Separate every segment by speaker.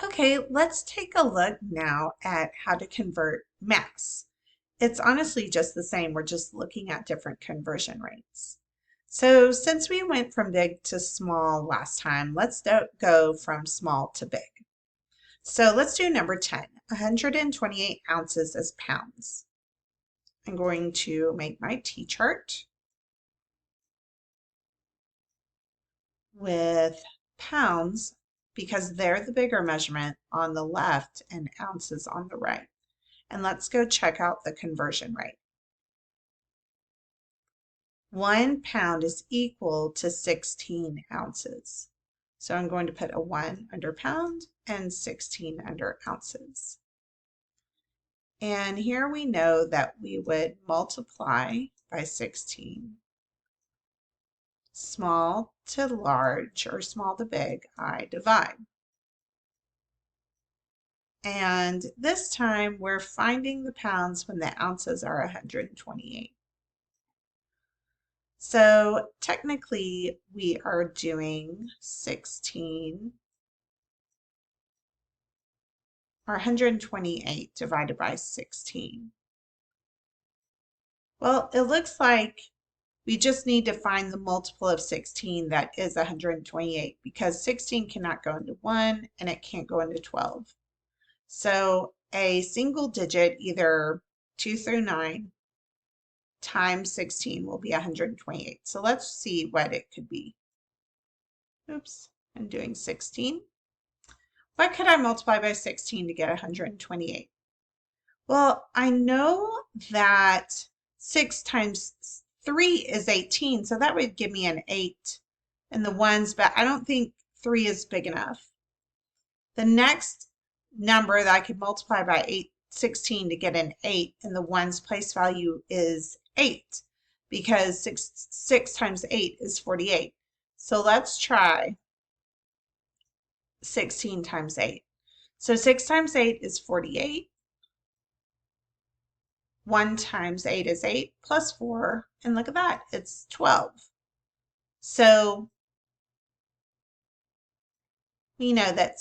Speaker 1: Okay, let's take a look now at how to convert mass. It's honestly just the same. We're just looking at different conversion rates. So since we went from big to small last time, let's go from small to big. So let's do number 10, 128 ounces as pounds. I'm going to make my T-chart with pounds because they're the bigger measurement on the left and ounces on the right. And let's go check out the conversion rate. 1 pound is equal to 16 ounces. So I'm going to put a 1 under pound and 16 under ounces. And here we know that we would multiply by 16. Small to large or small to big, I divide. And this time we're finding the pounds when the ounces are 128. So technically we are doing 16 or 128 divided by 16. Well, it looks like we just need to find the multiple of 16 that is 128 because 16 cannot go into 1 and it can't go into 12. So a single digit, either 2 through 9 times 16 will be 128. So let's see what it could be. Oops, I'm doing 16. What could I multiply by 16 to get 128? Well, I know that 6 times 3 is 18, so that would give me an 8 in the ones, but I don't think 3 is big enough. The next number that I could multiply by 16 to get an 8 in the ones place value is 8 because 6 times 8 is 48. So let's try 16 times 8. So 6 times 8 is 48. 1 times 8 is 8 plus 4, and look at that, it's 12. So we know that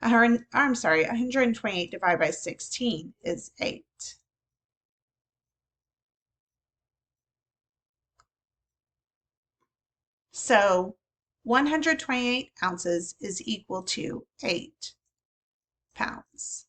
Speaker 1: 128 divided by 16 is 8. So 128 ounces is equal to 8 pounds.